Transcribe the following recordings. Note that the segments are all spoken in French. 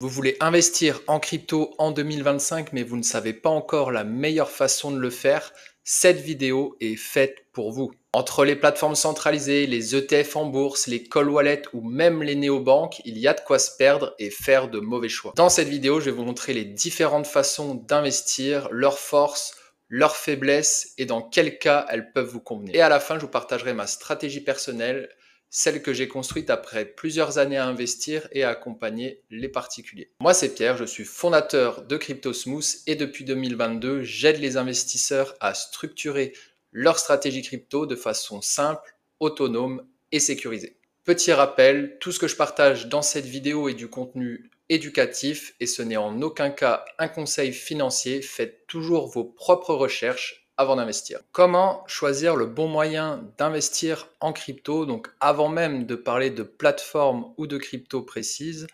Vous voulez investir en crypto en 2025, mais vous ne savez pas encore la meilleure façon de le faire. Cette vidéo est faite pour vous. Entre les plateformes centralisées, les ETF en bourse, les cold wallets ou même les néobanques, il y a de quoi se perdre et faire de mauvais choix. Dans cette vidéo, je vais vous montrer les différentes façons d'investir, leurs forces, leurs faiblesses et dans quel cas elles peuvent vous convenir. Et à la fin, je vous partagerai ma stratégie personnelle, celle que j'ai construite après plusieurs années à investir et à accompagner les particuliers. Moi, c'est Pierre, je suis fondateur de CryptoSmooth et depuis 2022, j'aide les investisseurs à structurer leur stratégie crypto de façon simple, autonome et sécurisée. Petit rappel, tout ce que je partage dans cette vidéo est du contenu éducatif et ce n'est en aucun cas un conseil financier. Faites toujours vos propres recherches avant d'investir. Comment choisir le bon moyen d'investir en crypto? Donc avant même de parler de plateforme ou de crypto précise,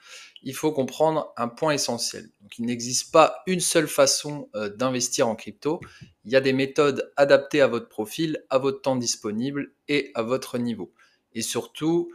il faut comprendre un point essentiel. Donc il n'existe pas une seule façon d'investir en crypto. Il y a des méthodes adaptées à votre profil, à votre temps disponible et à votre niveau. Et surtout,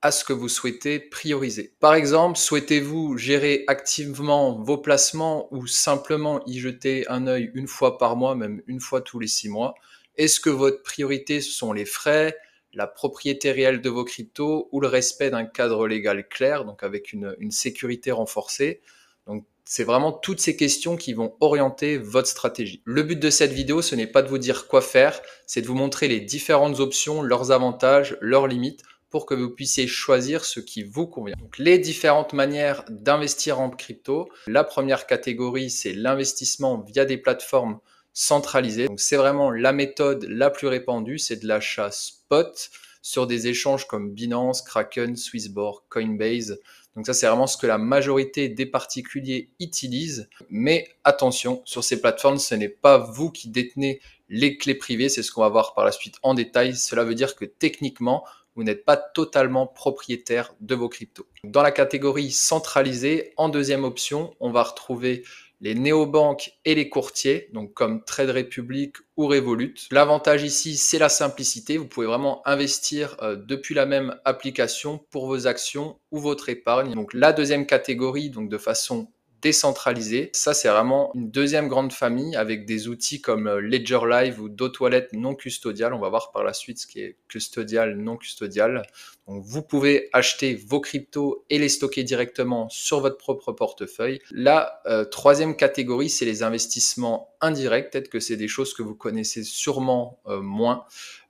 à ce que vous souhaitez prioriser. Par exemple, souhaitez-vous gérer activement vos placements ou simplement y jeter un œil une fois par mois, même une fois tous les 6 mois? Est-ce que votre priorité, ce sont les frais, la propriété réelle de vos cryptos ou le respect d'un cadre légal clair, donc avec une sécurité renforcée? Donc, c'est vraiment toutes ces questions qui vont orienter votre stratégie. Le but de cette vidéo, ce n'est pas de vous dire quoi faire, c'est de vous montrer les différentes options, leurs avantages, leurs limites, pour que vous puissiez choisir ce qui vous convient. Donc, les différentes manières d'investir en crypto. La première catégorie, c'est l'investissement via des plateformes centralisées. Donc, c'est vraiment la méthode la plus répandue, c'est de l'achat spot sur des échanges comme Binance, Kraken, Swissborg, Coinbase. Donc ça, c'est vraiment ce que la majorité des particuliers utilisent. Mais attention, sur ces plateformes, ce n'est pas vous qui détenez les clés privées. C'est ce qu'on va voir par la suite en détail. Cela veut dire que techniquement, vous n'êtes pas totalement propriétaire de vos cryptos. Dans la catégorie centralisée, en deuxième option, on va retrouver les néobanques et les courtiers, donc comme Trade Republic ou Revolut. L'avantage ici, c'est la simplicité. Vous pouvez vraiment investir depuis la même application pour vos actions ou votre épargne. Donc la deuxième catégorie, donc de façon décentralisée. Ça, c'est vraiment une deuxième grande famille avec des outils comme Ledger Live ou d'autres wallets non custodiales. On va voir par la suite ce qui est custodial, non custodial. Donc, vous pouvez acheter vos cryptos et les stocker directement sur votre propre portefeuille. La troisième catégorie, c'est les investissements indirects. Peut-être que c'est des choses que vous connaissez sûrement moins.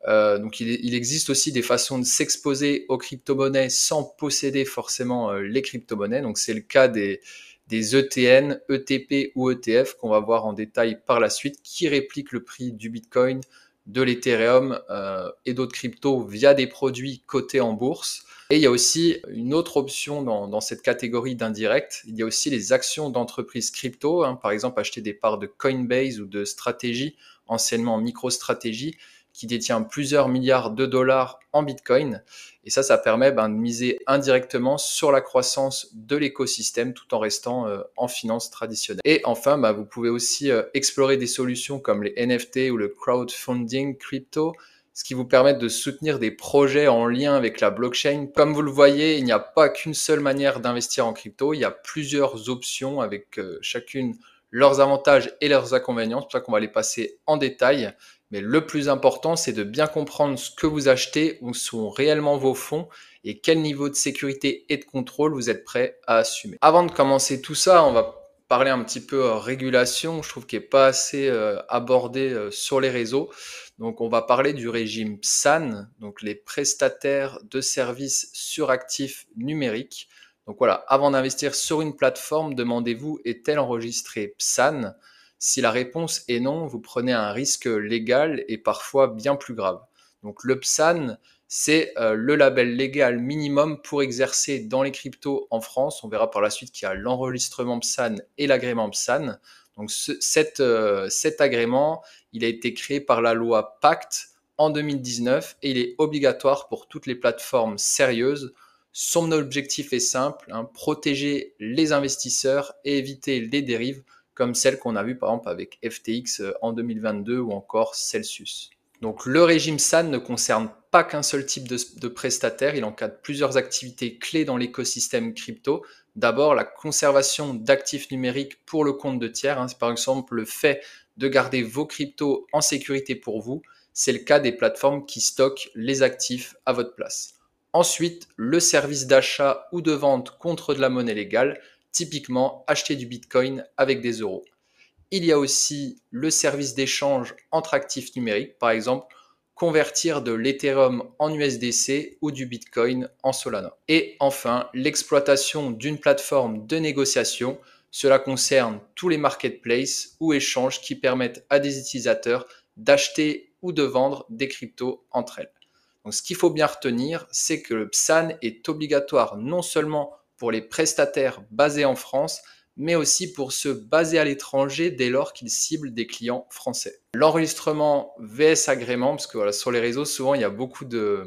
Donc il existe aussi des façons de s'exposer aux crypto-monnaies sans posséder forcément les crypto-monnaies. Donc c'est le cas des ETN, ETP ou ETF qu'on va voir en détail par la suite, qui répliquent le prix du Bitcoin, de l'Ethereum et d'autres cryptos via des produits cotés en bourse. Et il y a aussi une autre option dans cette catégorie d'indirect. Il y a aussi les actions d'entreprises crypto, par exemple acheter des parts de Coinbase ou de Strategy, anciennement MicroStrategy, qui détient plusieurs milliards de dollars en Bitcoin. Et ça permet de miser indirectement sur la croissance de l'écosystème tout en restant en finance traditionnelle. Et enfin, vous pouvez aussi explorer des solutions comme les NFT ou le crowdfunding crypto, ce qui vous permet de soutenir des projets en lien avec la blockchain. Comme vous le voyez, il n'y a pas qu'une seule manière d'investir en crypto, il y a plusieurs options avec chacune leurs avantages et leurs inconvénients. C'est pour ça qu'on va les passer en détail. Mais le plus important, c'est de bien comprendre ce que vous achetez, où sont réellement vos fonds et quel niveau de sécurité et de contrôle vous êtes prêt à assumer. Avant de commencer tout ça, on va parler un petit peu régulation, je trouve qu'il n'est pas assez abordé sur les réseaux. Donc on va parler du régime PSAN, donc les prestataires de services sur actifs numériques. Donc voilà, avant d'investir sur une plateforme, demandez-vous, est-elle enregistrée PSAN? Si la réponse est non, vous prenez un risque légal et parfois bien plus grave. Donc le PSAN, c'est le label légal minimum pour exercer dans les cryptos en France. On verra par la suite qu'il y a l'enregistrement PSAN et l'agrément PSAN. Donc cet agrément, il a été créé par la loi Pacte en 2019 et il est obligatoire pour toutes les plateformes sérieuses. Son objectif est simple, protéger les investisseurs et éviter les dérives comme celle qu'on a vue par exemple avec FTX en 2022 ou encore Celsius. Donc le régime SAN ne concerne pas qu'un seul type de prestataire, il encadre plusieurs activités clés dans l'écosystème crypto, D'abord, la conservation d'actifs numériques pour le compte de tiers, hein. C'est par exemple le fait de garder vos cryptos en sécurité pour vous. C'est le cas des plateformes qui stockent les actifs à votre place. Ensuite, le service d'achat ou de vente contre de la monnaie légale, typiquement acheter du Bitcoin avec des euros. Il y a aussi le service d'échange entre actifs numériques, par exemple convertir de l'Ethereum en USDC ou du Bitcoin en Solana. Et enfin, l'exploitation d'une plateforme de négociation. Cela concerne tous les marketplaces ou échanges qui permettent à des utilisateurs d'acheter ou de vendre des cryptos entre elles. Donc, ce qu'il faut bien retenir, c'est que le PSAN est obligatoire non seulement pour les prestataires basés en France, mais aussi pour ceux basés à l'étranger dès lors qu'ils ciblent des clients français. L'enregistrement vs agrément, parce que voilà, sur les réseaux, souvent il y a beaucoup de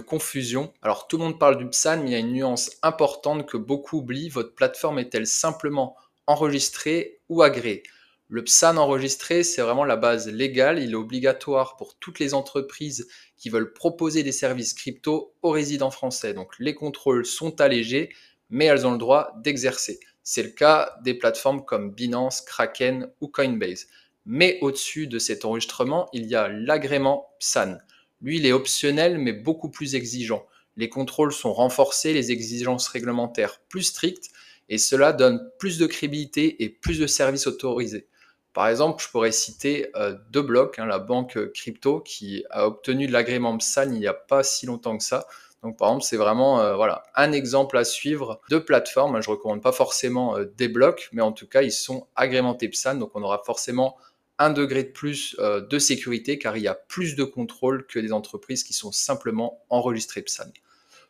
confusion. Alors tout le monde parle du PSAN, mais il y a une nuance importante que beaucoup oublient. Votre plateforme est-elle simplement enregistrée ou agréée? Le PSAN enregistré, c'est vraiment la base légale. Il est obligatoire pour toutes les entreprises qui veulent proposer des services crypto aux résidents français. Donc les contrôles sont allégés, mais elles ont le droit d'exercer. C'est le cas des plateformes comme Binance, Kraken ou Coinbase. Mais au-dessus de cet enregistrement, il y a l'agrément PSAN. Lui, il est optionnel, mais beaucoup plus exigeant. Les contrôles sont renforcés, les exigences réglementaires plus strictes, et cela donne plus de crédibilité et plus de services autorisés. Par exemple, je pourrais citer deux blocs, la banque crypto qui a obtenu de l'agrément PSAN il n'y a pas si longtemps que ça. Donc par exemple, c'est vraiment voilà, un exemple à suivre de plateforme. Je ne recommande pas forcément des blocs, mais en tout cas, ils sont agrémentés PSAN. Donc on aura forcément un degré de plus de sécurité car il y a plus de contrôle que des entreprises qui sont simplement enregistrées PSAN.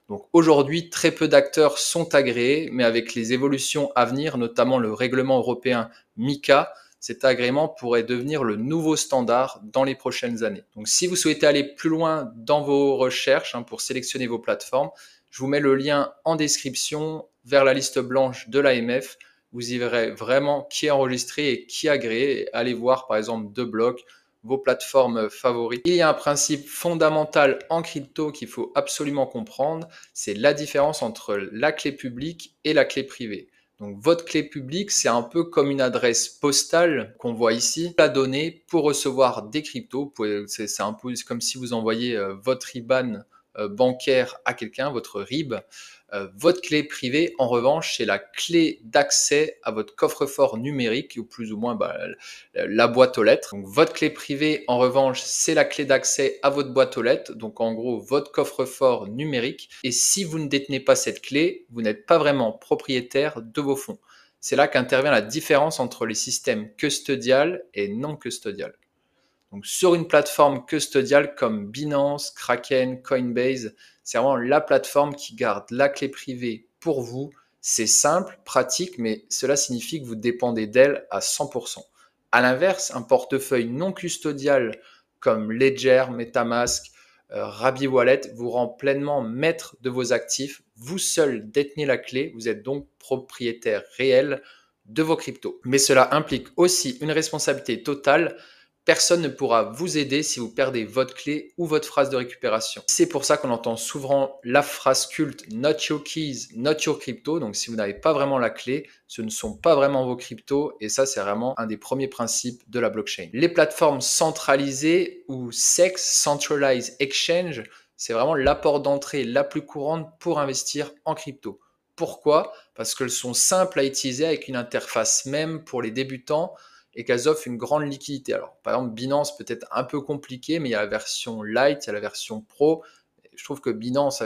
Donc aujourd'hui, très peu d'acteurs sont agréés, mais avec les évolutions à venir, notamment le règlement européen MiCA, cet agrément pourrait devenir le nouveau standard dans les prochaines années. Donc si vous souhaitez aller plus loin dans vos recherches pour sélectionner vos plateformes, je vous mets le lien en description vers la liste blanche de l'AMF. Vous y verrez vraiment qui est enregistré et qui est agréé. Allez voir par exemple deux blocs, vos plateformes favorites. Il y a un principe fondamental en crypto qu'il faut absolument comprendre, c'est la différence entre la clé publique et la clé privée. Donc votre clé publique, c'est un peu comme une adresse postale qu'on voit ici. La donnée pour recevoir des cryptos, c'est un peu comme si vous envoyez votre IBAN bancaire à quelqu'un, votre RIB. Votre clé privée, en revanche, c'est la clé d'accès à votre coffre-fort numérique, ou plus ou moins la boîte aux lettres. Donc, votre clé privée, en revanche, c'est la clé d'accès à votre boîte aux lettres, donc en gros, votre coffre-fort numérique. Et si vous ne détenez pas cette clé, vous n'êtes pas vraiment propriétaire de vos fonds. C'est là qu'intervient la différence entre les systèmes custodial et non custodial. Donc sur une plateforme custodiale comme Binance, Kraken, Coinbase, c'est vraiment la plateforme qui garde la clé privée pour vous. C'est simple, pratique, mais cela signifie que vous dépendez d'elle à 100%. À l'inverse, un portefeuille non custodial comme Ledger, MetaMask, Rabi Wallet vous rend pleinement maître de vos actifs. Vous seul détenez la clé, vous êtes donc propriétaire réel de vos cryptos. Mais cela implique aussi une responsabilité totale. Personne ne pourra vous aider si vous perdez votre clé ou votre phrase de récupération. C'est pour ça qu'on entend souvent la phrase culte Not your keys, not your crypto. Donc si vous n'avez pas vraiment la clé, ce ne sont pas vraiment vos cryptos et ça c'est vraiment un des premiers principes de la blockchain. Les plateformes centralisées ou SEX, Centralized Exchange, c'est vraiment la porte d'entrée la plus courante pour investir en crypto. Pourquoi? Parce qu'elles sont simples à utiliser avec une interface même pour les débutants et qu'elles offrent une grande liquidité. Alors, par exemple, Binance peut être un peu compliqué, mais il y a la version Lite, il y a la version Pro. Je trouve que Binance,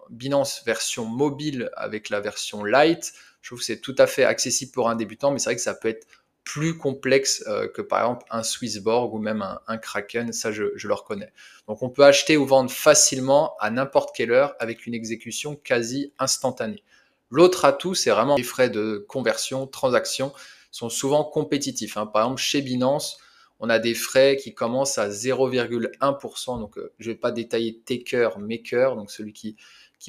Binance version mobile avec la version Lite, je trouve que c'est tout à fait accessible pour un débutant, mais c'est vrai que ça peut être plus complexe que par exemple un Swissborg ou même un Kraken, ça je le reconnais. Donc on peut acheter ou vendre facilement à n'importe quelle heure avec une exécution quasi instantanée. L'autre atout, c'est vraiment les frais de conversion, transaction sont souvent compétitifs. Par exemple, chez Binance, on a des frais qui commencent à 0,1%. Donc, je ne vais pas détailler taker, maker, donc celui qui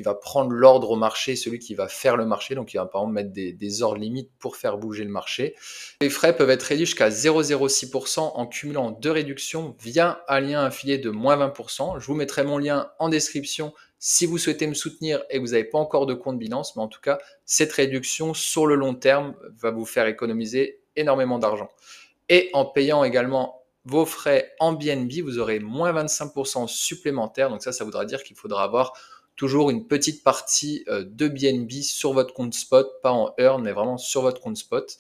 va prendre l'ordre au marché, celui qui va faire le marché. Donc, il va par exemple mettre des ordres limites pour faire bouger le marché. Les frais peuvent être réduits jusqu'à 0,06% en cumulant deux réductions via un lien affilié de moins 20%. Je vous mettrai mon lien en description Si vous souhaitez me soutenir et que vous n'avez pas encore de compte Binance, mais en tout cas, cette réduction sur le long terme va vous faire économiser énormément d'argent. Et en payant également vos frais en BNB, vous aurez moins 25% supplémentaires. Donc ça voudra dire qu'il faudra avoir toujours une petite partie de BNB sur votre compte spot, pas en earn, mais vraiment sur votre compte spot.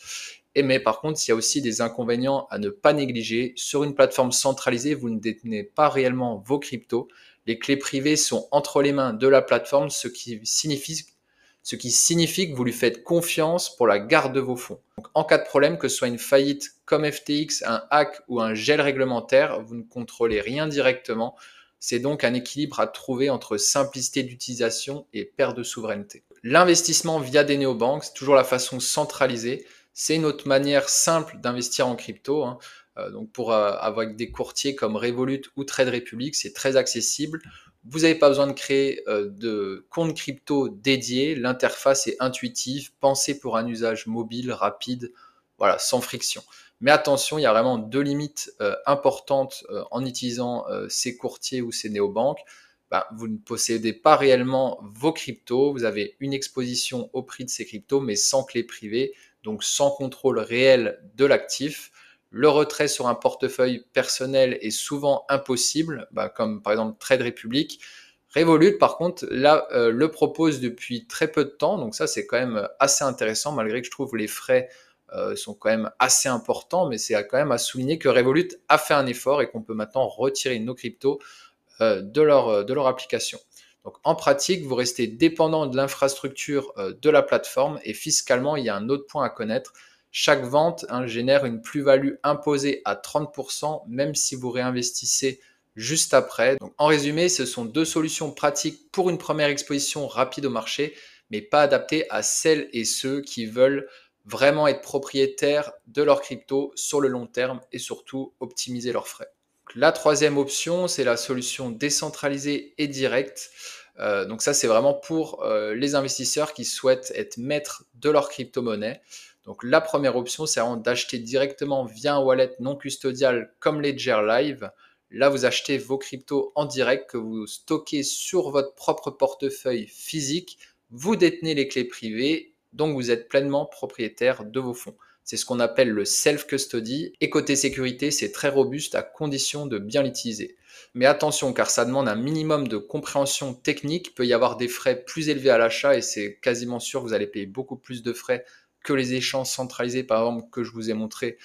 Mais par contre, il y a aussi des inconvénients à ne pas négliger. Sur une plateforme centralisée, vous ne détenez pas réellement vos cryptos. Les clés privées sont entre les mains de la plateforme, ce qui signifie que vous lui faites confiance pour la garde de vos fonds. Donc, en cas de problème, que ce soit une faillite comme FTX, un hack ou un gel réglementaire, vous ne contrôlez rien directement. C'est donc un équilibre à trouver entre simplicité d'utilisation et perte de souveraineté. L'investissement via des néobanques, c'est toujours la façon centralisée. C'est une autre manière simple d'investir en crypto. Donc avec des courtiers comme Revolut ou Trade Republic, c'est très accessible. Vous n'avez pas besoin de créer de compte crypto dédié. L'interface est intuitive, pensée pour un usage mobile, rapide, voilà, sans friction. Mais attention, il y a vraiment deux limites importantes en utilisant ces courtiers ou ces néobanques. Vous ne possédez pas réellement vos cryptos, vous avez une exposition au prix de ces cryptos, mais sans clé privée, donc sans contrôle réel de l'actif. Le retrait sur un portefeuille personnel est souvent impossible, comme par exemple Trade Republic. Revolut, par contre, là, le propose depuis très peu de temps, donc ça, c'est quand même assez intéressant, malgré que je trouve les frais sont quand même assez importants, mais c'est quand même à souligner que Revolut a fait un effort et qu'on peut maintenant retirer nos cryptos de leur application. Donc en pratique, vous restez dépendant de l'infrastructure de la plateforme et fiscalement, il y a un autre point à connaître. Chaque vente génère une plus-value imposée à 30%, même si vous réinvestissez juste après. Donc, en résumé, ce sont deux solutions pratiques pour une première exposition rapide au marché, mais pas adaptées à celles et ceux qui veulent vraiment être propriétaires de leur crypto sur le long terme et surtout optimiser leurs frais. La troisième option, c'est la solution décentralisée et directe. Donc ça, c'est vraiment pour les investisseurs qui souhaitent être maîtres de leur crypto-monnaie. Donc la première option, c'est vraiment d'acheter directement via un wallet non custodial comme Ledger Live. Là, vous achetez vos cryptos en direct que vous stockez sur votre propre portefeuille physique. Vous détenez les clés privées, donc vous êtes pleinement propriétaire de vos fonds. C'est ce qu'on appelle le self-custody. Et côté sécurité, c'est très robuste à condition de bien l'utiliser. Mais attention, car ça demande un minimum de compréhension technique. Il peut y avoir des frais plus élevés à l'achat et c'est quasiment sûr que vous allez payer beaucoup plus de frais que les échanges centralisés, par exemple, que je vous ai montré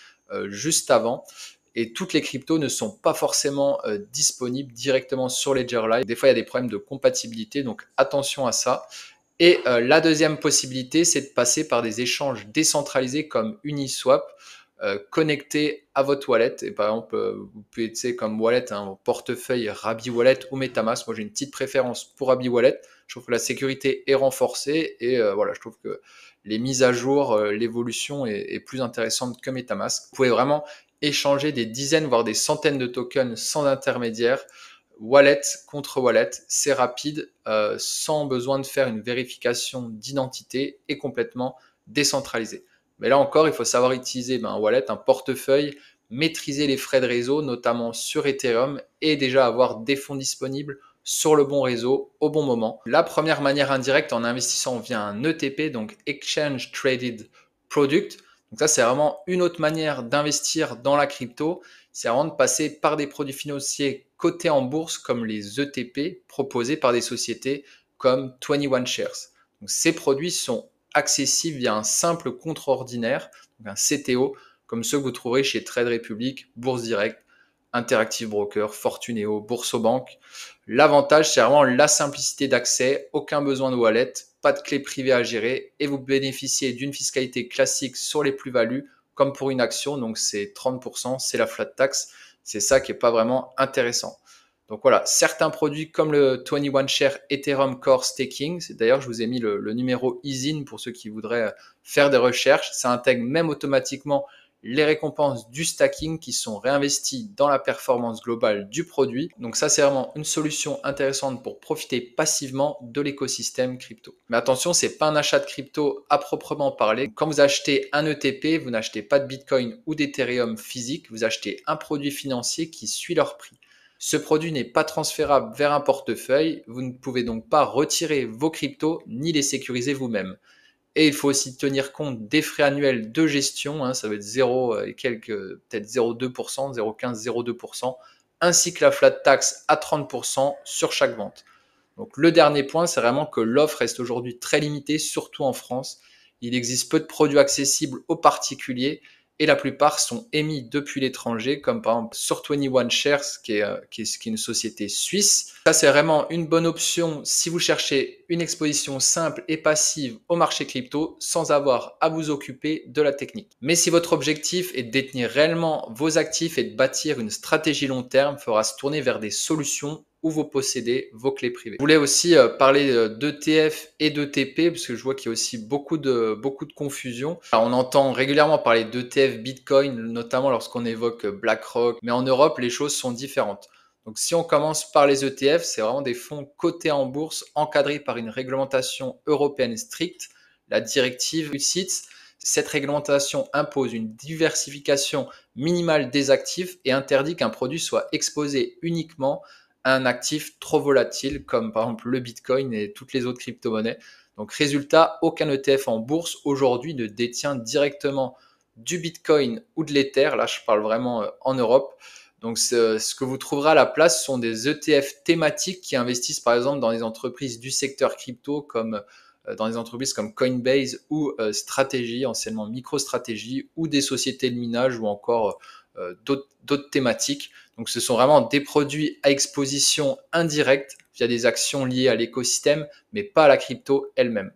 juste avant. Et toutes les cryptos ne sont pas forcément disponibles directement sur Ledger Live. Des fois, il y a des problèmes de compatibilité, donc attention à ça. Et la deuxième possibilité, c'est de passer par des échanges décentralisés comme Uniswap, connectés à votre wallet. Et par exemple, vous pouvez utiliser comme wallet un portefeuille Rabby Wallet ou Metamask. Moi, j'ai une petite préférence pour Rabby Wallet. Je trouve que la sécurité est renforcée et voilà, je trouve que les mises à jour, l'évolution est plus intéressante que Metamask. Vous pouvez vraiment échanger des dizaines, voire des centaines de tokens sans intermédiaire. Wallet contre wallet, c'est rapide, sans besoin de faire une vérification d'identité et complètement décentralisé. Mais là encore, il faut savoir utiliser un wallet, un portefeuille, maîtriser les frais de réseau, notamment sur Ethereum, et déjà avoir des fonds disponibles sur le bon réseau au bon moment. La première manière indirecte en investissant via un ETP, donc Exchange Traded Product. Donc ça, c'est vraiment une autre manière d'investir dans la crypto. C'est vraiment de passer par des produits financiers cotés en bourse comme les ETP proposés par des sociétés comme 21 Shares. Donc ces produits sont accessibles via un simple compte ordinaire, donc un CTO, comme ceux que vous trouverez chez Trade Republic, Bourse Direct, Interactive Broker, Fortuneo, Boursobank. L'avantage, c'est vraiment la simplicité d'accès, aucun besoin de wallet, pas de clé privée à gérer et vous bénéficiez d'une fiscalité classique sur les plus-values comme pour une action, donc c'est 30%, c'est la flat tax. C'est ça qui n'est pas vraiment intéressant. Donc voilà, certains produits comme le 21 Share Ethereum Core Staking, d'ailleurs je vous ai mis le numéro EASIN pour ceux qui voudraient faire des recherches, ça intègre même automatiquement les récompenses du stacking qui sont réinvesties dans la performance globale du produit. Donc ça, c'est vraiment une solution intéressante pour profiter passivement de l'écosystème crypto. Mais attention, c'est pas un achat de crypto à proprement parler. Quand vous achetez un ETP, vous n'achetez pas de Bitcoin ou d'Ethereum physique, vous achetez un produit financier qui suit leur prix. Ce produit n'est pas transférable vers un portefeuille, vous ne pouvez donc pas retirer vos cryptos ni les sécuriser vous-même. Et il faut aussi tenir compte des frais annuels de gestion, hein, ça va être 0 et quelques, peut-être 0,2%, 0,15, 0,2%, ainsi que la flat tax à 30% sur chaque vente. Donc le dernier point, c'est vraiment que l'offre reste aujourd'hui très limitée, surtout en France. Il existe peu de produits accessibles aux particuliers et la plupart sont émis depuis l'étranger, comme par exemple sur 21 Shares, qui est une société suisse. Ça, c'est vraiment une bonne option si vous cherchez une exposition simple et passive au marché crypto sans avoir à vous occuper de la technique. Mais si votre objectif est de détenir réellement vos actifs et de bâtir une stratégie long terme, il faudra se tourner vers des solutions où vous possédez vos clés privées. Je voulais aussi parler d'ETF et d'ETP parce que je vois qu'il y a aussi beaucoup de confusion. Alors, on entend régulièrement parler d'ETF Bitcoin, notamment lorsqu'on évoque BlackRock, mais en Europe, les choses sont différentes. Donc, si on commence par les ETF, c'est vraiment des fonds cotés en bourse, encadrés par une réglementation européenne stricte, la directive UCITS. Cette réglementation impose une diversification minimale des actifs et interdit qu'un produit soit exposé uniquement à un actif trop volatile comme par exemple le Bitcoin et toutes les autres crypto-monnaies. Donc résultat, aucun ETF en bourse aujourd'hui ne détient directement du Bitcoin ou de l'Ether. Là, je parle vraiment en Europe. Donc ce que vous trouverez à la place sont des ETF thématiques qui investissent par exemple dans des entreprises du secteur crypto comme dans des entreprises comme Coinbase ou Strategy, anciennement MicroStrategy, ou des sociétés de minage ou encore d'autres thématiques. Donc ce sont vraiment des produits à exposition indirecte via des actions liées à l'écosystème, mais pas à la crypto elle-même.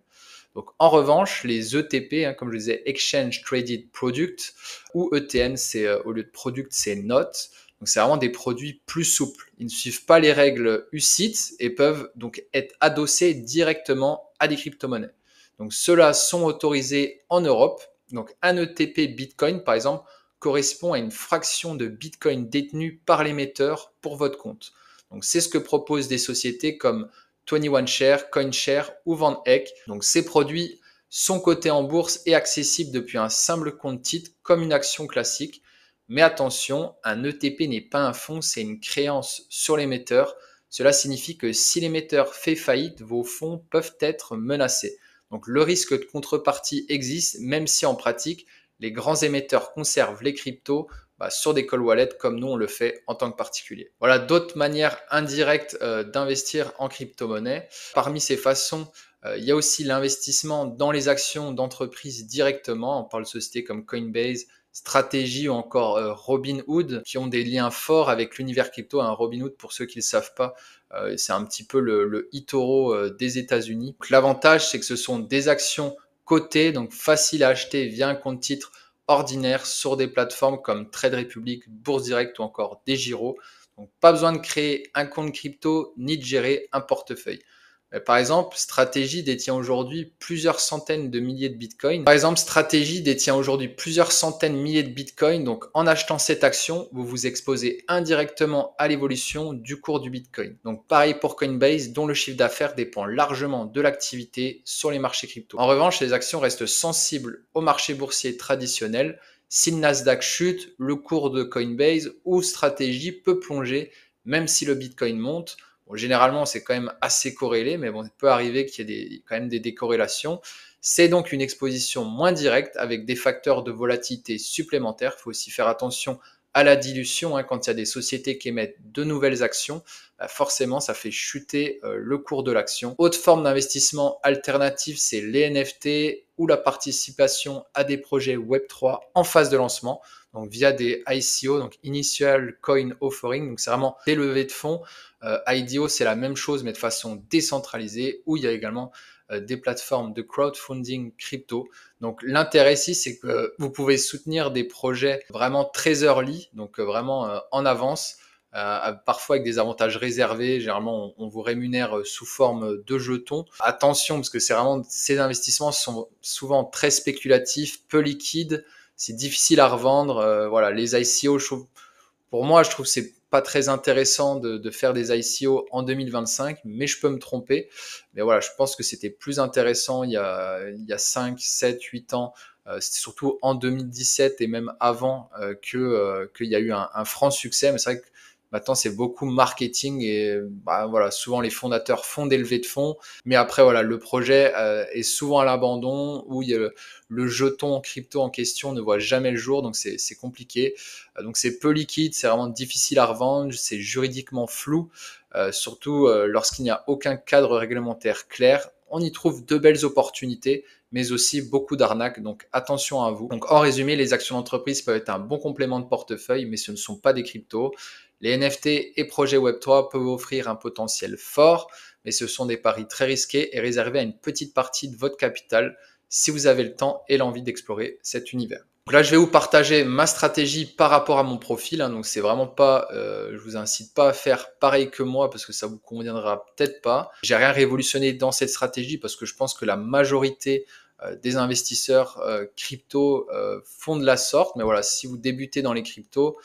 Donc en revanche, les ETP, hein, comme je disais, Exchange Traded Product, ou ETN, c'est au lieu de product, c'est note. Donc c'est vraiment des produits plus souples. Ils ne suivent pas les règles UCITS et peuvent donc être adossés directement à des crypto-monnaies. Donc ceux-là sont autorisés en Europe. Donc un ETP Bitcoin, par exemple, correspond à une fraction de Bitcoin détenue par l'émetteur pour votre compte. Donc c'est ce que proposent des sociétés comme 21 Share, CoinShare ou VanEck. Donc ces produits sont cotés en bourse et accessibles depuis un simple compte titre comme une action classique. Mais attention, un ETP n'est pas un fonds, c'est une créance sur l'émetteur. Cela signifie que si l'émetteur fait faillite, vos fonds peuvent être menacés. Donc le risque de contrepartie existe, même si en pratique, les grands émetteurs conservent les cryptos sur des cold wallets comme nous on le fait en tant que particulier. Voilà d'autres manières indirectes d'investir en crypto-monnaie. Parmi ces façons, il y a aussi l'investissement dans les actions d'entreprises directement. On parle de sociétés comme Coinbase, Strategy ou encore Robinhood qui ont des liens forts avec l'univers crypto. Robinhood, pour ceux qui ne le savent pas, c'est un petit peu le eToro des États-Unis. L'avantage, c'est que ce sont des actions cotées, donc faciles à acheter via un compte titre ordinaire sur des plateformes comme Trade Republic, Bourse Direct ou encore DeGiro. Donc pas besoin de créer un compte crypto ni de gérer un portefeuille. Par exemple, Strategy détient aujourd'hui plusieurs centaines de milliers de bitcoins. Par exemple, Strategy détient aujourd'hui plusieurs centaines de milliers de bitcoins. Donc, en achetant cette action, vous vous exposez indirectement à l'évolution du cours du bitcoin. Donc, pareil pour Coinbase, dont le chiffre d'affaires dépend largement de l'activité sur les marchés crypto. En revanche, les actions restent sensibles au marché boursier traditionnel. Si le Nasdaq chute, le cours de Coinbase ou Strategy peut plonger, même si le bitcoin monte. Bon, généralement, c'est quand même assez corrélé, mais bon, il peut arriver qu'il y ait quand même des décorrélations. C'est donc une exposition moins directe avec des facteurs de volatilité supplémentaires. Il faut aussi faire attention à la dilution. Quand il y a des sociétés qui émettent de nouvelles actions, forcément, ça fait chuter le cours de l'action. Autre forme d'investissement alternative, c'est les NFT ou la participation à des projets Web3 en phase de lancement, donc via des ICO, donc Initial Coin Offering. Donc c'est vraiment des levées de fonds. IDO, c'est la même chose, mais de façon décentralisée, où il y a également des plateformes de crowdfunding crypto. Donc l'intérêt ici, c'est que vous pouvez soutenir des projets vraiment très early, donc vraiment en avance, parfois avec des avantages réservés. Généralement, on vous rémunère sous forme de jetons. Attention, parce que c'est vraiment ces investissements sont souvent très spéculatifs, peu liquides, c'est difficile à revendre. Voilà, les ICO, pour moi, je trouve que c'est pas très intéressant de faire des ICO en 2025, mais je peux me tromper. Mais voilà, je pense que c'était plus intéressant il y a 5, 7, 8 ans. C'était surtout en 2017 et même avant qu'il y a eu un franc succès. Mais c'est vrai que Maintenant, c'est beaucoup marketing et bah, voilà, souvent les fondateurs font des levées de fonds, mais après voilà, le projet est souvent à l'abandon où il y a le jeton en crypto en question ne voit jamais le jour, donc c'est compliqué. Donc c'est peu liquide, c'est vraiment difficile à revendre, c'est juridiquement flou, surtout lorsqu'il n'y a aucun cadre réglementaire clair. On y trouve de belles opportunités, mais aussi beaucoup d'arnaques, donc attention à vous. Donc en résumé, les actions d'entreprise peuvent être un bon complément de portefeuille, mais ce ne sont pas des cryptos. Les NFT et projets Web3 peuvent offrir un potentiel fort, mais ce sont des paris très risqués et réservés à une petite partie de votre capital si vous avez le temps et l'envie d'explorer cet univers. Donc là, je vais vous partager ma stratégie par rapport à mon profil. Donc c'est vraiment pas, je vous incite pas à faire pareil que moi parce que ça vous conviendra peut-être pas. J'ai rien révolutionné dans cette stratégie parce que je pense que la majorité des investisseurs crypto font de la sorte. Mais voilà, si vous débutez dans les cryptos,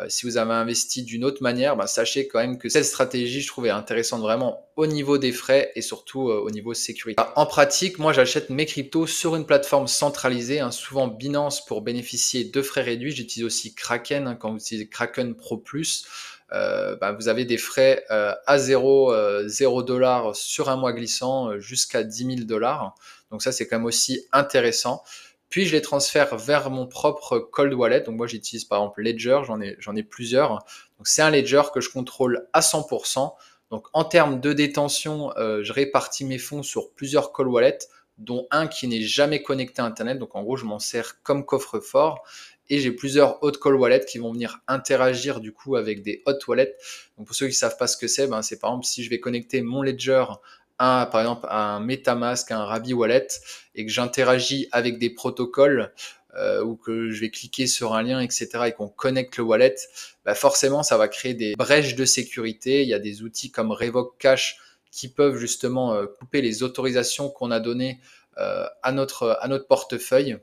si vous avez investi d'une autre manière, bah, sachez quand même que cette stratégie, je trouvais intéressante vraiment au niveau des frais et surtout au niveau sécurité. En pratique, moi, j'achète mes cryptos sur une plateforme centralisée, souvent Binance pour bénéficier de frais réduits. J'utilise aussi Kraken quand vous utilisez Kraken Pro Plus. Bah, vous avez des frais à 0 dollars sur un mois glissant jusqu'à 10 000 dollars. Donc ça, c'est quand même aussi intéressant. Puis je les transfère vers mon propre cold wallet. Donc moi j'utilise par exemple Ledger, j'en ai plusieurs. Donc c'est un Ledger que je contrôle à 100%. Donc en termes de détention, je répartis mes fonds sur plusieurs cold wallets, dont un qui n'est jamais connecté à Internet. Donc en gros je m'en sers comme coffre-fort. Et j'ai plusieurs hot cold wallets qui vont venir interagir du coup avec des hot wallets. Donc pour ceux qui ne savent pas ce que c'est, c'est par exemple si je vais connecter mon Ledger par exemple un MetaMask, un Rabi Wallet, et que j'interagis avec des protocoles ou que je vais cliquer sur un lien, etc., et qu'on connecte le wallet, bah forcément, ça va créer des brèches de sécurité. Il y a des outils comme Revoke Cash qui peuvent justement couper les autorisations qu'on a données à notre portefeuille.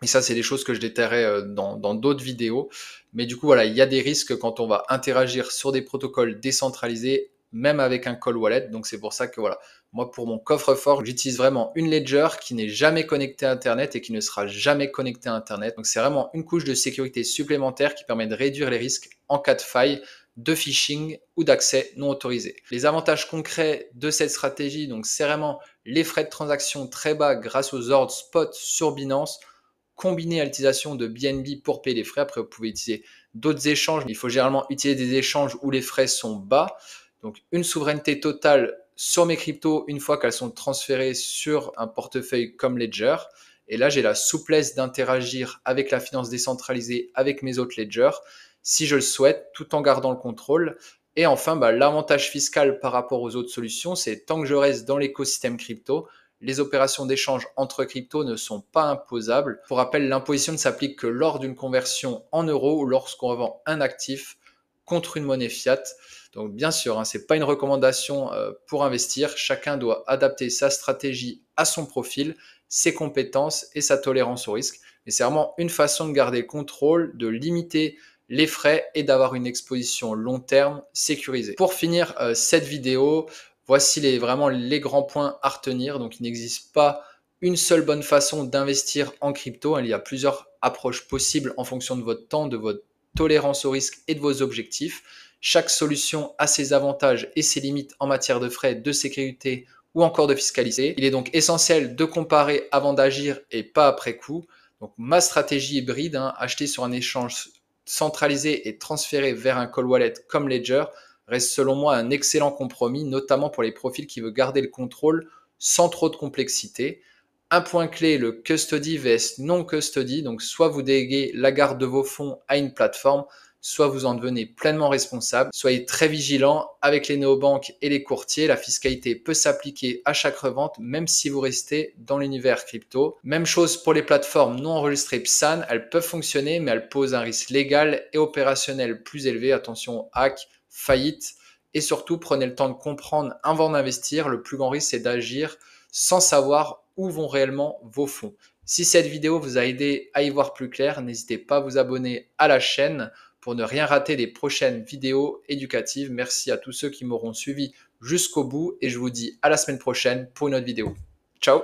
Et ça, c'est des choses que je détaillerai dans d'autres vidéos. Mais du coup, voilà, il y a des risques quand on va interagir sur des protocoles décentralisés, même avec un cold wallet. Donc, c'est pour ça que voilà, moi, pour mon coffre-fort, j'utilise vraiment une ledger qui n'est jamais connectée à Internet et qui ne sera jamais connectée à Internet. Donc, c'est vraiment une couche de sécurité supplémentaire qui permet de réduire les risques en cas de faille, de phishing ou d'accès non autorisé. Les avantages concrets de cette stratégie, donc, c'est vraiment les frais de transaction très bas grâce aux ordres spot sur Binance, combiné à l'utilisation de BNB pour payer les frais. Après, vous pouvez utiliser d'autres échanges. Il faut généralement utiliser des échanges où les frais sont bas. Donc, une souveraineté totale sur mes cryptos une fois qu'elles sont transférées sur un portefeuille comme Ledger. Et là, j'ai la souplesse d'interagir avec la finance décentralisée, avec mes autres ledgers, si je le souhaite, tout en gardant le contrôle. Et enfin, l'avantage fiscal par rapport aux autres solutions, c'est tant que je reste dans l'écosystème crypto, les opérations d'échange entre cryptos ne sont pas imposables. Pour rappel, l'imposition ne s'applique que lors d'une conversion en euros ou lorsqu'on revend un actif contre une monnaie fiat. Donc bien sûr, ce n'est pas une recommandation pour investir. Chacun doit adapter sa stratégie à son profil, ses compétences et sa tolérance au risque. Mais c'est vraiment une façon de garder le contrôle, de limiter les frais et d'avoir une exposition long terme sécurisée. Pour finir cette vidéo, voici vraiment les grands points à retenir. Donc, il n'existe pas une seule bonne façon d'investir en crypto. Il y a plusieurs approches possibles en fonction de votre temps, de votre tolérance au risque et de vos objectifs. Chaque solution a ses avantages et ses limites en matière de frais, de sécurité ou encore de fiscalité. Il est donc essentiel de comparer avant d'agir et pas après coup. Donc, ma stratégie hybride, acheter sur un échange centralisé et transféré vers un cold wallet comme Ledger, reste selon moi un excellent compromis, notamment pour les profils qui veulent garder le contrôle sans trop de complexité. Un point clé, le custody vs non custody. Donc, soit vous déléguez la garde de vos fonds à une plateforme, soit vous en devenez pleinement responsable. Soyez très vigilant avec les néobanques et les courtiers. La fiscalité peut s'appliquer à chaque revente, même si vous restez dans l'univers crypto. Même chose pour les plateformes non enregistrées PSAN. Elles peuvent fonctionner, mais elles posent un risque légal et opérationnel plus élevé. Attention, hack, faillite. Et surtout, prenez le temps de comprendre avant d'investir. Le plus grand risque, c'est d'agir sans savoir où vont réellement vos fonds. Si cette vidéo vous a aidé à y voir plus clair, n'hésitez pas à vous abonner à la chaîne pour ne rien rater des prochaines vidéos éducatives. Merci à tous ceux qui m'auront suivi jusqu'au bout et je vous dis à la semaine prochaine pour une autre vidéo. Ciao!